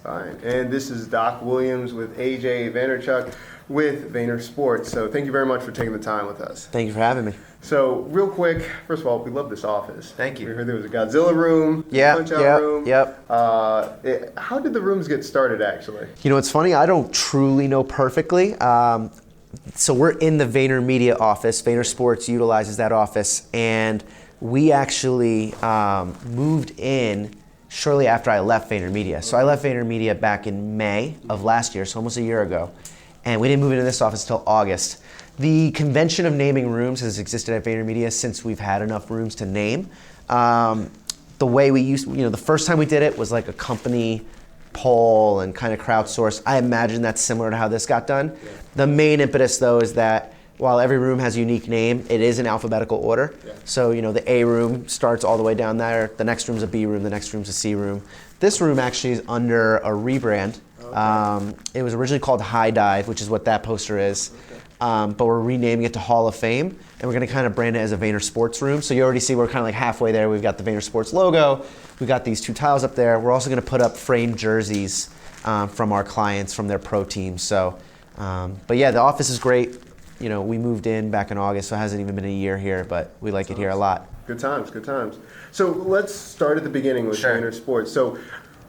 Fine. And this is Doc Williams with AJ Vaynerchuk with Vayner Sports. So thank you very much for taking the time with us. Thank you for having me. So real quick, first of all, we love this office. Thank you. We heard there was a Godzilla room, punch-out room. Yep. How did the rooms get started, actually? You know, it's funny, I don't truly know perfectly. So we're in the VaynerMedia office. Vayner Sports utilizes that office, and we actually moved in shortly after I left VaynerMedia. So I left VaynerMedia back in May of last year, so almost a year ago, and we didn't move into this office until August. The convention of naming rooms has existed at VaynerMedia since we've had enough rooms to name. The way we used, the first time we did it was like a company poll and kind of crowdsourced. I imagine that's similar to how this got done. Yeah. The main impetus though is that while every room has a unique name, it is in alphabetical order. Yeah. So, the A room starts all the way down there. The next room's a B room, the next room's a C room. This room actually is under a rebrand. Okay. It was originally called High Dive, which is what that poster is. Okay. But we're renaming it to Hall of Fame, and we're going to kind of brand it as a Vayner Sports room. So you already see we're kind of like halfway there. We've got the Vayner Sports logo. We've got these two tiles up there. We're also going to put up framed jerseys from our clients, from their pro teams. So, but yeah, the office is great. We moved in back in August, so it hasn't even been a year here, but we like it here a lot. Good times, good times. So let's start at the beginning with Vayner Sports. So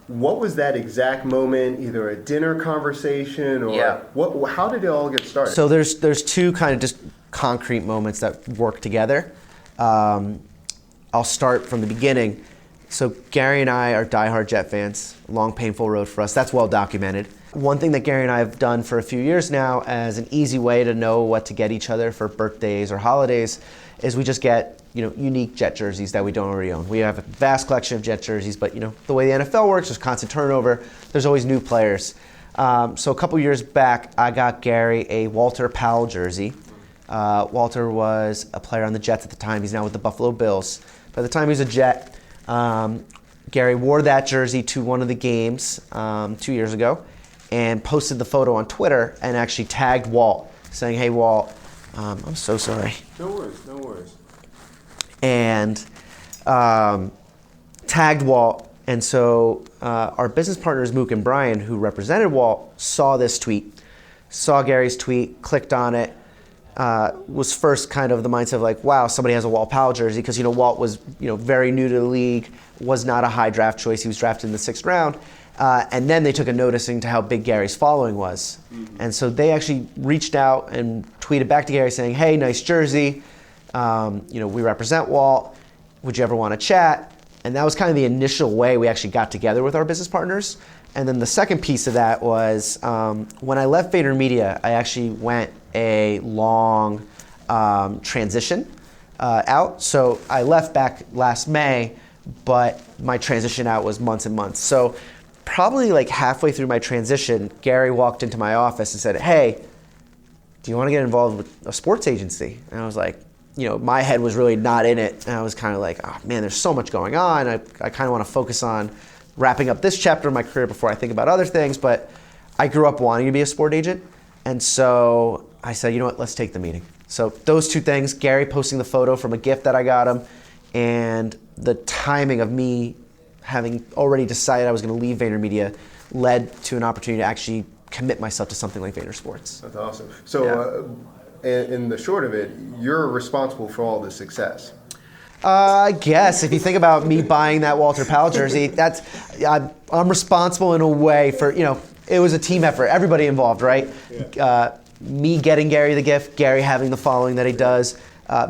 what was that exact moment, either a dinner conversation or how did it all get started? So there's two kind of just concrete moments that work together. I'll start from the beginning. So Gary and I are diehard Jet fans, long painful road for us. That's well documented. One thing that Gary and I have done for a few years now as an easy way to know what to get each other for birthdays or holidays is we just get unique Jet jerseys that we don't already own. We have a vast collection of Jet jerseys, but the way the NFL works, there's constant turnover. There's always new players. So a couple years back, I got Gary a Walter Powell jersey. Walter was a player on the Jets at the time. He's now with the Buffalo Bills. By the time he was a Jet, Gary wore that jersey to one of the games 2 years ago and posted the photo on Twitter and actually tagged Walt, saying, "Hey Walt, I'm so sorry." No worries. And tagged Walt. And so our business partners, Mook and Brian, who represented Walt, saw this tweet, saw Gary's tweet, clicked on it, was first kind of the mindset of like, wow, somebody has a Walt Powell jersey, because Walt was very new to the league, was not a high draft choice. He was drafted in the 6th round. And then they took a noticing to how big Gary's following was. Mm-hmm. And so they actually reached out and tweeted back to Gary saying, "Hey, nice jersey. We represent Walt. Would you ever want to chat?" And that was kind of the initial way we actually got together with our business partners. And then the second piece of that was when I left VaynerMedia, I actually went a long transition out. So I left back last May, but my transition out was months and months. So probably like halfway through my transition, Gary walked into my office and said, "Hey, do you want to get involved with a sports agency?" And I was like, my head was really not in it. And I was kind of like, oh man, there's so much going on. I kind of want to focus on wrapping up this chapter of my career before I think about other things. But I grew up wanting to be a sport agent. And so I said, you know what, let's take the meeting. So those two things, Gary posting the photo from a gift that I got him, and the timing of me having already decided I was going to leave VaynerMedia led to an opportunity to actually commit myself to something like Vayner Sports. That's awesome. So in the short of it, you're responsible for all this success. I guess if you think about me buying that Walter Powell jersey, I'm responsible in a way for, it was a team effort, everybody involved, right? Yeah. Me getting Gary the gift, Gary having the following that he does,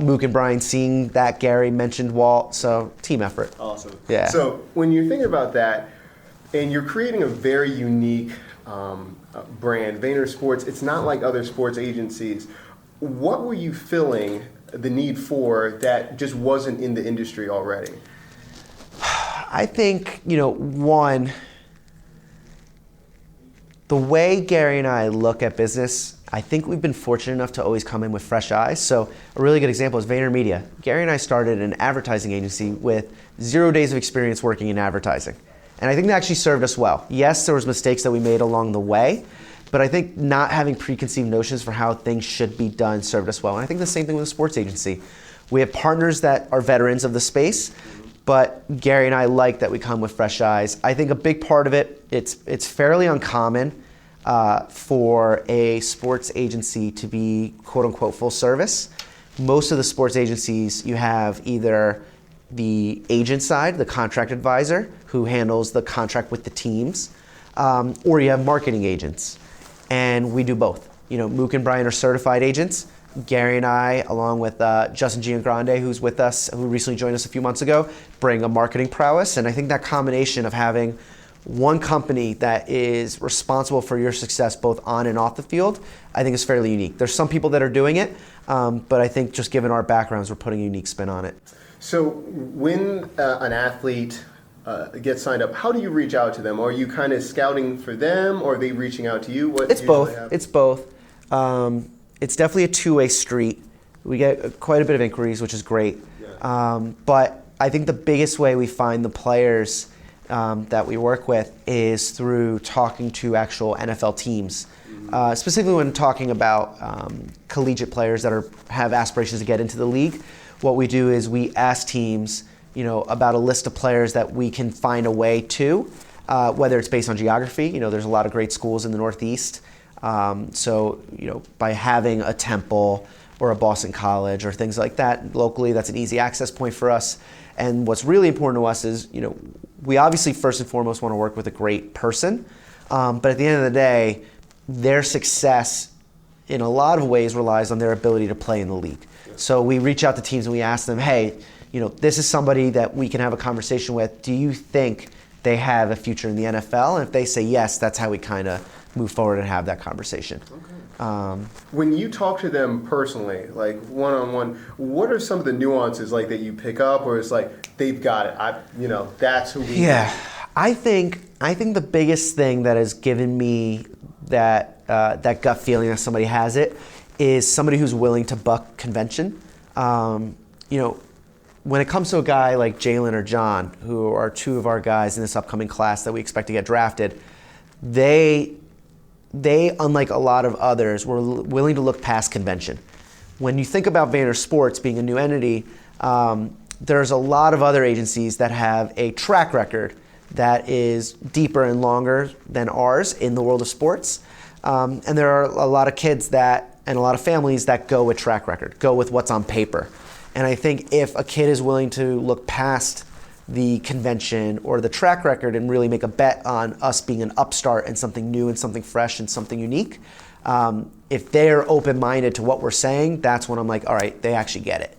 Mook and Brian seeing that Gary mentioned Walt, so team effort. Awesome. Yeah. So when you're thinking about that, and you're creating a very unique brand, Vayner Sports, it's not like other sports agencies. What were you filling the need for that just wasn't in the industry already? I think, one, the way Gary and I look at business, I think we've been fortunate enough to always come in with fresh eyes. So a really good example is VaynerMedia. Gary and I started an advertising agency with 0 days of experience working in advertising. And I think that actually served us well. Yes, there was mistakes that we made along the way, but I think not having preconceived notions for how things should be done served us well. And I think the same thing with a sports agency. We have partners that are veterans of the space, but Gary and I like that we come with fresh eyes. I think a big part of it, it's fairly uncommon for a sports agency to be quote unquote full service. Most of the sports agencies, you have either the agent side, the contract advisor, who handles the contract with the teams, or you have marketing agents. And we do both. You know, Mook and Brian are certified agents. Gary and I, along with Justin Giangrande, who's with us, who recently joined us a few months ago, bring a marketing prowess. And I think that combination of having one company that is responsible for your success both on and off the field, I think is fairly unique. There's some people that are doing it, but I think just given our backgrounds, we're putting a unique spin on it. So when an athlete gets signed up, how do you reach out to them? Are you kind of scouting for them, or are they reaching out to you? What It's both. It's both. It's definitely a two-way street. We get quite a bit of inquiries, which is great. Yeah. But I think the biggest way we find the players that we work with is through talking to actual NFL teams. Specifically when talking about collegiate players that have aspirations to get into the league. What we do is we ask teams, you know, about a list of players that we can find a way to, whether it's based on geography. You know, there's a lot of great schools in the Northeast. So, you know, by having a Temple or a Boston College or things like that locally, that's an easy access point for us. And what's really important to us is, you know, we obviously first and foremost want to work with a great person, but at the end of the day, their success in a lot of ways relies on their ability to play in the league. So we reach out to teams and we ask them, hey, you know, this is somebody that we can have a conversation with. Do you think they have a future in the NFL? And if they say yes, that's how we kind of move forward and have that conversation. Okay. When you talk to them personally, like one-on-one, what are some of the nuances like that you pick up, or it's like they've got it? You know, that's who we. Yeah, I think the biggest thing that has given me that gut feeling that somebody has it is somebody who's willing to buck convention. You know, when it comes to a guy like Jalen or John, who are two of our guys in this upcoming class that we expect to get drafted, they unlike a lot of others, were willing to look past convention. When you think about Vayner Sports being a new entity, there's a lot of other agencies that have a track record that is deeper and longer than ours in the world of sports. And there are a lot of kids and a lot of families that go with track record, go with what's on paper. And I think if a kid is willing to look past the convention or the track record and really make a bet on us being an upstart and something new and something fresh and something unique, if they're open-minded to what we're saying, that's when I'm like, all right, they actually get it.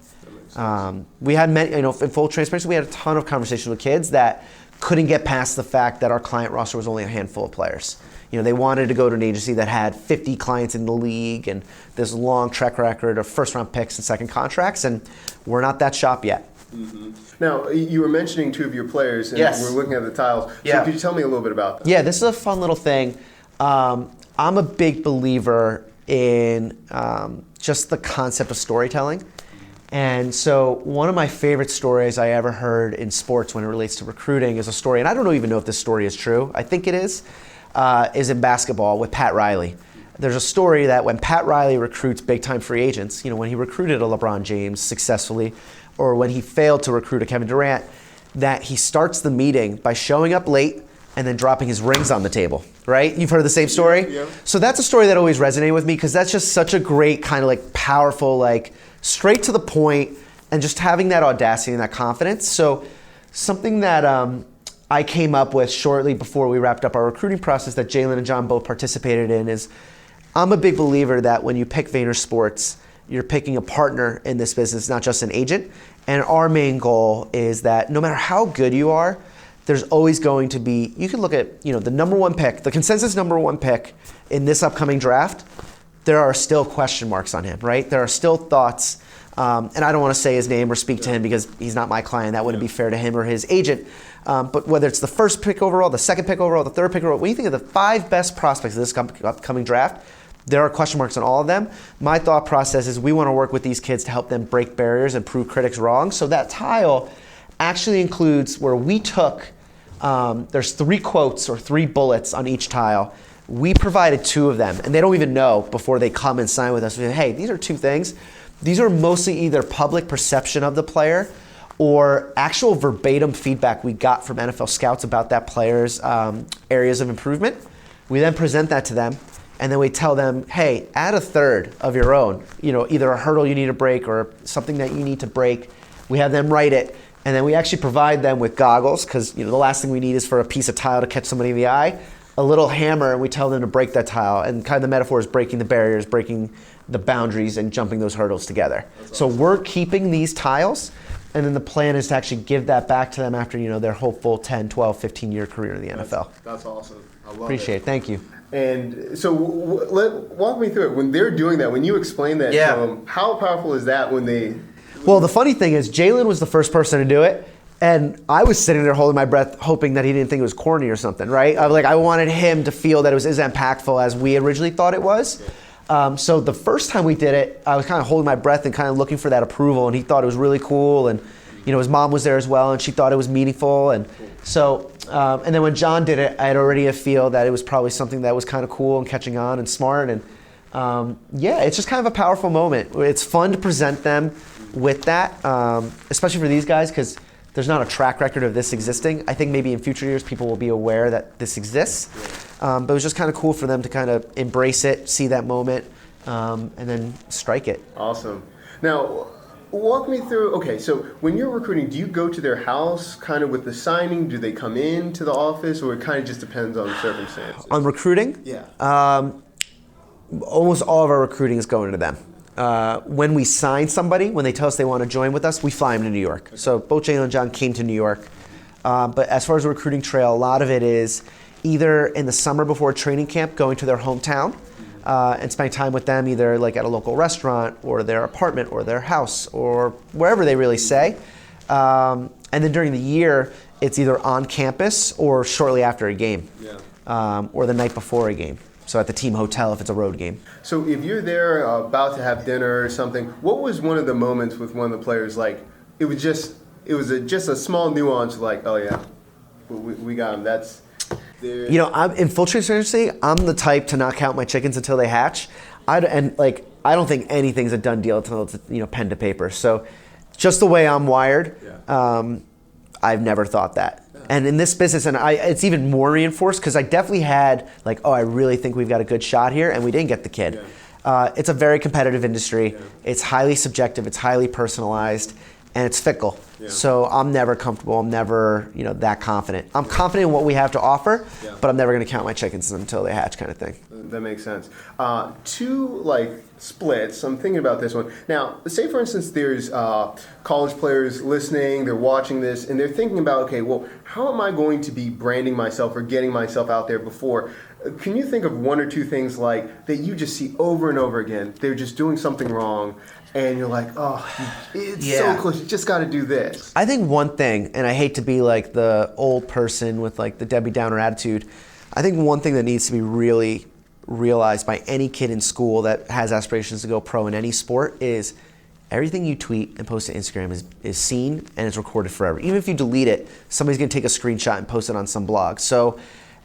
We had many, you know, in full transparency, we had a ton of conversations with kids that couldn't get past the fact that our client roster was only a handful of players. You know, they wanted to go to an agency that had 50 clients in the league and this long track record of first-round picks and second contracts, and we're not that shop yet. Mm-hmm. Now, you were mentioning two of your players, and yes. We're looking at the tiles. So yeah. Could you tell me a little bit about that? Yeah, this is a fun little thing. I'm a big believer in just the concept of storytelling. And so one of my favorite stories I ever heard in sports when it relates to recruiting is a story, and I don't even know if this story is true. I think it is in basketball with Pat Riley. There's a story that when Pat Riley recruits big-time free agents, you know, when he recruited a LeBron James successfully, or when he failed to recruit a Kevin Durant, that he starts the meeting by showing up late and then dropping his rings on the table, right? You've heard the same story? Yeah. So that's a story that always resonated with me because that's just such a great kind of like powerful, like straight to the point and just having that audacity and that confidence. So something that I came up with shortly before we wrapped up our recruiting process that Jalen and John both participated in is I'm a big believer that when you pick Vayner Sports, you're picking a partner in this business, not just an agent. And our main goal is that no matter how good you are, there's always going to be, you can look at, you know, the number one pick, the consensus number one pick in this upcoming draft, there are still question marks on him, right? There are still thoughts, and I don't want to say his name or speak to him because he's not my client. That wouldn't be fair to him or his agent. But whether it's the first pick overall, the second pick overall, the third pick overall, when you think of the 5 best prospects of this upcoming draft, there are question marks on all of them. My thought process is we want to work with these kids to help them break barriers and prove critics wrong. So that tile actually includes where we took, there's 3 quotes or 3 bullets on each tile. We provided 2 of them, and they don't even know before they come and sign with us. We say, hey, these are 2 things. These are mostly either public perception of the player or actual verbatim feedback we got from NFL scouts about that player's areas of improvement. We then present that to them, and then we tell them, hey, add a third of your own, either a hurdle you need to break or something that you need to break. We have them write it, and then we actually provide them with goggles, because the last thing we need is for a piece of tile to catch somebody in the eye. A little hammer, and we tell them to break that tile. And kind of the metaphor is breaking the barriers, breaking the boundaries, and jumping those hurdles together. That's awesome. So we're keeping these tiles, and then the plan is to actually give that back to them after their hopeful 10, 12, 15-year career in the NFL. That's awesome. I love Appreciate it. Thank you. And so walk me through it. When they're doing that, when you explain that to them, how powerful is that when they... Well, the funny thing is Jalen was the first person to do it, and I was sitting there holding my breath hoping that he didn't think it was corny or something, right? I wanted him to feel that it was as impactful as we originally thought it was. So the first time we did it, I was kind of holding my breath and kind of looking for that approval, and he thought it was really cool, and his mom was there as well, and she thought it was meaningful, and so and then when John did it, I had already a feel that it was probably something that was kind of cool and catching on and smart, and it's just kind of a powerful moment. It's fun to present them with that, especially for these guys, because there's not a track record of this existing. I think maybe in future years people will be aware that this exists. But it was just kind of cool for them to kind of embrace it, see that moment, and then strike it. Awesome. Now, walk me through, okay, so when you're recruiting, do you go to their house kind of with the signing? Do they come in to the office, or it kind of just depends on the circumstances? On recruiting? Yeah. Almost all of our recruiting is going to them. When we sign somebody, when they tell us they want to join with us, we fly them to New York. Okay. So both Jalen and John came to New York. But as far as the recruiting trail, a lot of it is either in the summer before training camp, going to their hometown and spending time with them, either like at a local restaurant or their apartment or their house or wherever they really say. And then during the year, it's either on campus or shortly after a game, or the night before a game. So at the team hotel if it's a road game. So if you're there about to have dinner or something, what was one of the moments with one of the players like, it was just a small nuance like, oh yeah, we got him, that's... I'm in full transparency, I'm the type to not count my chickens until they hatch. I don't think anything's a done deal until it's pen to paper. So just the way I'm wired, I've never thought that. And in this business, it's even more reinforced because I definitely had I really think we've got a good shot here, and we didn't get the kid. It's a very competitive industry. It's highly subjective. It's highly personalized, and it's fickle. So I'm never comfortable. I'm never that confident. I'm confident in what we have to offer, but I'm never going to count my chickens until they hatch, kind of thing. That makes sense. Two splits. I'm thinking about this one. Now, say for instance there's college players listening, they're watching this, and they're thinking about, okay, well, how am I going to be branding myself or getting myself out there before? Can you think of one or two things that you just see over and over again? They're just doing something wrong, and you're like, oh, it's so close, you just got to do this. I think one thing, and I hate to be like the old person with the Debbie Downer attitude, I think one thing that needs to be really realized by any kid in school that has aspirations to go pro in any sport is everything you tweet and post to Instagram is seen and it's recorded forever. Even if you delete it, somebody's going to take a screenshot and post it on some blog. So,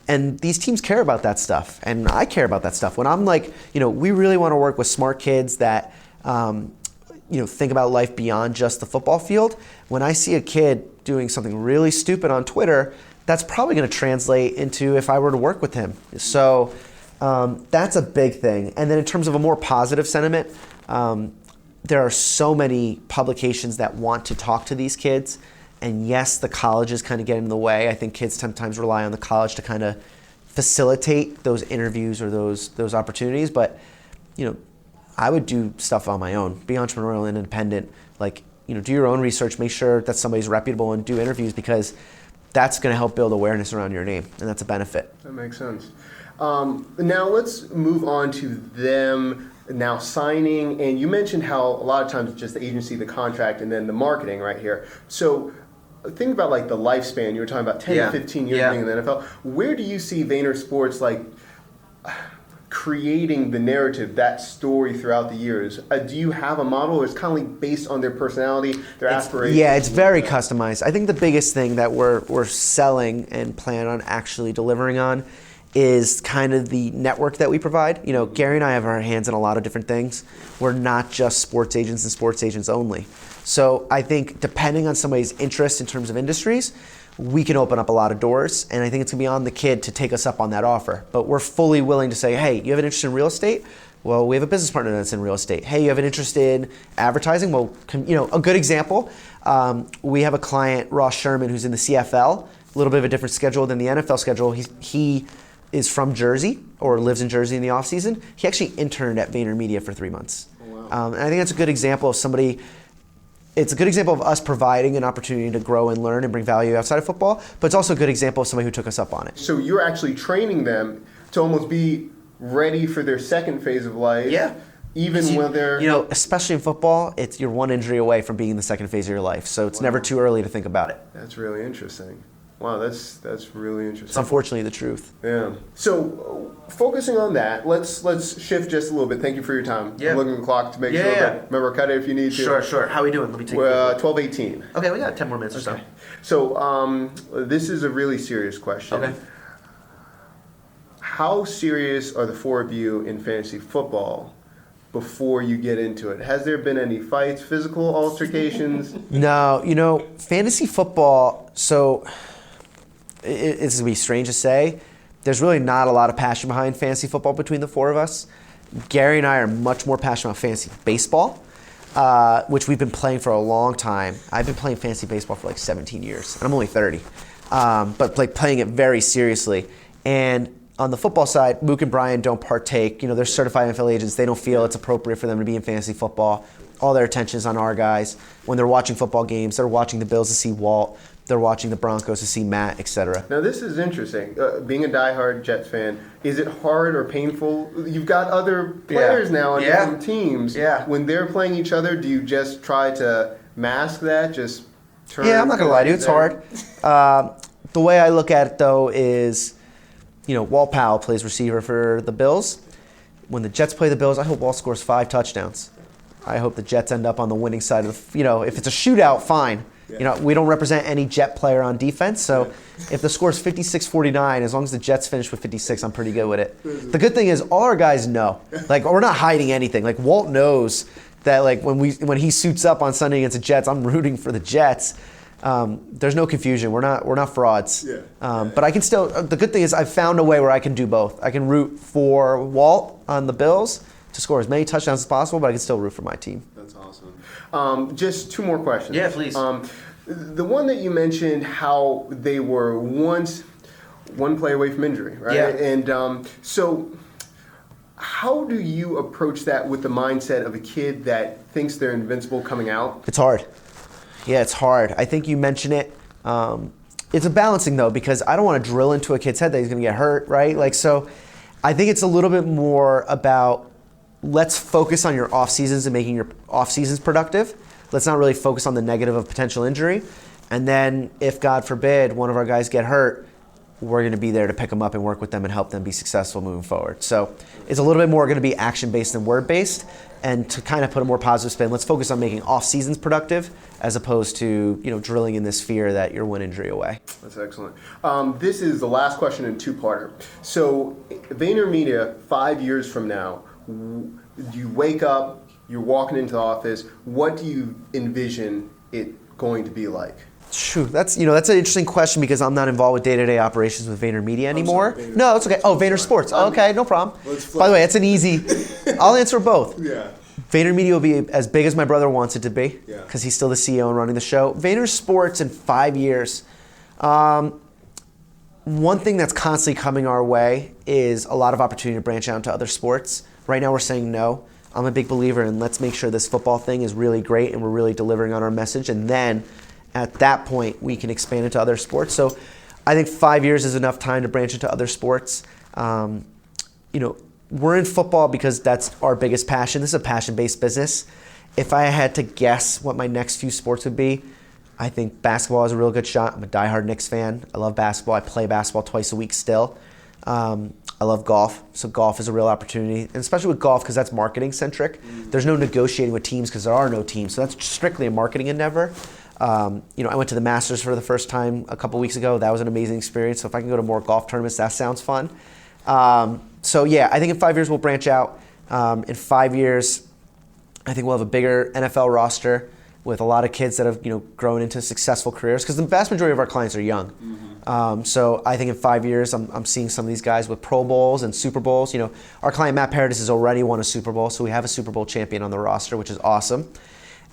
and these teams care about that stuff, and I care about that stuff. When I'm we really want to work with smart kids that think about life beyond just the football field. When I see a kid doing something really stupid on Twitter, that's probably going to translate into if I were to work with him. So that's a big thing. And then in terms of a more positive sentiment, there are so many publications that want to talk to these kids. And yes, the colleges kind of get in the way. I think kids sometimes rely on the college to kind of facilitate those interviews or those opportunities. But, I would do stuff on my own. Be entrepreneurial and independent. Do your own research. Make sure that somebody's reputable and do interviews, because that's going to help build awareness around your name, and that's a benefit. That makes sense. Now let's move on to them now signing, and you mentioned how a lot of times it's just the agency, the contract, and then the marketing right here. So think about the lifespan. You were talking about 10 to 15 years being in the NFL. Where do you see Vayner Sports creating the narrative, that story throughout the years? Do you have a model, or it's kind of based on their personality, their aspirations? Yeah, it's very customized. I think the biggest thing that we're selling and plan on actually delivering on is kind of the network that we provide. You know, Gary and I have our hands in a lot of different things. We're not just sports agents and sports agents only. So I think depending on somebody's interest in terms of industries, we can open up a lot of doors, and I think it's gonna be on the kid to take us up on that offer. But we're fully willing to say, hey, you have an interest in real estate? Well, we have a business partner that's in real estate. Hey, you have an interest in advertising? Well, you know, a good example, we have a client, Ross Sherman, who's in the CFL, a little bit of a different schedule than the NFL schedule. He is from Jersey or lives in Jersey in the off season. He actually interned at VaynerMedia for 3 months. Oh, wow. And I think that's a good example of somebody. It's a good example of us providing an opportunity to grow and learn and bring value outside of football, but it's also a good example of somebody who took us up on it. So you're actually training them to almost be ready for their second phase of life. Yeah. Even when they're... You know, especially in football, you're one injury away from being in the second phase of your life. So it's never too early to think about it. That's really interesting. Wow, that's really interesting. It's unfortunately the truth. Yeah. So focusing on that, let's shift just a little bit. Thank you for your time. Yeah. I'm looking at the clock to make sure. But remember, cut it if you need to. Sure. How are we doing? Let me take 12:18. Okay, we got 10 more minutes or so. So this is a really serious question. Okay. How serious are the four of you in fantasy football before you get into it? Has there been any fights, physical altercations? No, you know, fantasy football, so it's going to be strange to say, there's really not a lot of passion behind fantasy football between the four of us. Gary and I are much more passionate about fantasy baseball, which we've been playing for a long time. I've been playing fantasy baseball for like 17 years, and I'm only 30, but like playing it very seriously. And on the football side, Mook and Brian don't partake. You know, they're certified NFL agents. They don't feel it's appropriate for them to be in fantasy football. All their attention is on our guys. When they're watching football games, they're watching the Bills to see Walt. They're watching the Broncos to see Matt, etc. Now, this is interesting. Being a diehard Jets fan, is it hard or painful? You've got other players now on different teams. Yeah. When they're playing each other, do you just try to mask that? Just turn? Yeah, I'm not going to lie to you. It's hard. The way I look at it, though, is, you know, Walt Powell plays receiver for the Bills. When the Jets play the Bills, I hope Walt scores 5 touchdowns. I hope the Jets end up on the winning side of the, you know, if it's a shootout, fine. Yeah. You know, we don't represent any Jet player on defense, so if the score's 56-49, as long as the Jets finish with 56, I'm pretty good with it. The good thing is all our guys know. Like, we're not hiding anything. Like, Walt knows that, like, when he suits up on Sunday against the Jets, I'm rooting for the Jets. There's no confusion. We're not frauds. Yeah. But I can still. The good thing is I've found a way where I can do both. I can root for Walt on the Bills to score as many touchdowns as possible, but I can still root for my team. That's awesome. Just 2 more questions. Yeah, please. The one that you mentioned, how they were once one play away from injury, right? Yeah. And so how do you approach that with the mindset of a kid that thinks they're invincible coming out? It's hard. Yeah, it's hard. I think you mentioned it. It's a balancing, though, because I don't want to drill into a kid's head that he's going to get hurt, right? Like, so I think it's a little bit more about let's focus on your off seasons and making your off seasons productive. Let's not really focus on the negative of potential injury. And then if, God forbid, one of our guys get hurt, we're going to be there to pick them up and work with them and help them be successful moving forward. So it's a little bit more going to be action-based than word-based. And to kind of put a more positive spin, let's focus on making off seasons productive as opposed to, you know, drilling in this fear that you're one injury away. That's excellent. This is the last question in 2-parter. So VaynerMedia, 5 years from now, you wake up, you're walking into the office. What do you envision it going to be like? True. That's an interesting question because I'm not involved with day-to-day operations with VaynerMedia anymore. No, it's okay. Oh, Vayner Sports. Oh, okay, no problem. By the way, it's an easy. I'll answer both. Yeah. VaynerMedia will be as big as my brother wants it to be because he's still the CEO and running the show. Vayner Sports in 5 years. One thing that's constantly coming our way is a lot of opportunity to branch out into other sports. Right now we're saying no. I'm a big believer in let's make sure this football thing is really great and we're really delivering on our message, and then at that point we can expand into other sports. So I think 5 years is enough time to branch into other sports. You know, we're in football because that's our biggest passion. This is a passion-based business. If I had to guess what my next few sports would be, I think basketball is a real good shot. I'm a diehard Knicks fan. I love basketball. I play basketball twice a week still. I love golf, so golf is a real opportunity, and especially with golf because that's marketing centric. There's no negotiating with teams because there are no teams, so that's strictly a marketing endeavor. You know, I went to the Masters for the first time a couple weeks ago. That was an amazing experience. So if I can go to more golf tournaments, that sounds fun. So yeah, I think in 5 years we'll branch out. In 5 years, I think we'll have a bigger NFL roster with a lot of kids that have grown into successful careers, because the vast majority of our clients are young. So I think in 5 years I'm seeing some of these guys with Pro Bowls and Super Bowls. Our client Matt Paradis has already won a Super Bowl, so we have a Super Bowl champion on the roster, which is awesome.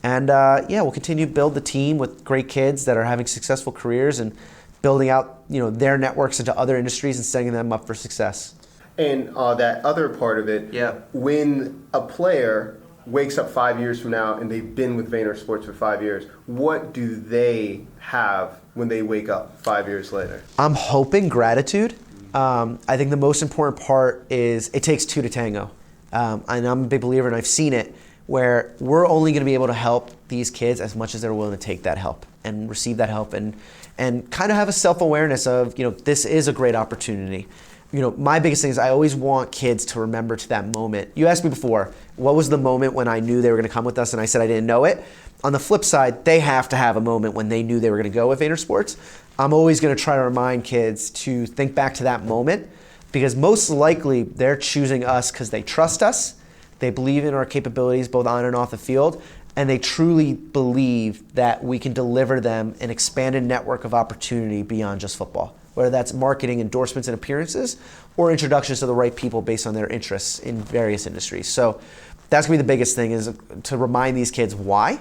And we'll continue to build the team with great kids that are having successful careers and building out their networks into other industries and setting them up for success. And that other part of it, when a player wakes up 5 years from now and they've been with Vayner Sports for 5 years, what do they have when they wake up 5 years later? I'm hoping gratitude. I think the most important part is it takes two to tango. And I'm a big believer, and I've seen it, where we're only going to be able to help these kids as much as they're willing to take that help and receive that help and kind of have a self-awareness of, this is a great opportunity. My biggest thing is I always want kids to remember to that moment. You asked me before, what was the moment when I knew they were going to come with us, and I said I didn't know it. On the flip side, they have to have a moment when they knew they were going to go with Vayner Sports. I'm always going to try to remind kids to think back to that moment, because most likely they're choosing us because they trust us, they believe in our capabilities both on and off the field, and they truly believe that we can deliver them an expanded network of opportunity beyond just football, whether that's marketing, endorsements, and appearances, or introductions to the right people based on their interests in various industries. So that's going to be the biggest thing, is to remind these kids why,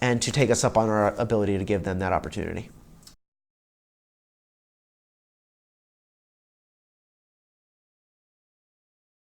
and to take us up on our ability to give them that opportunity.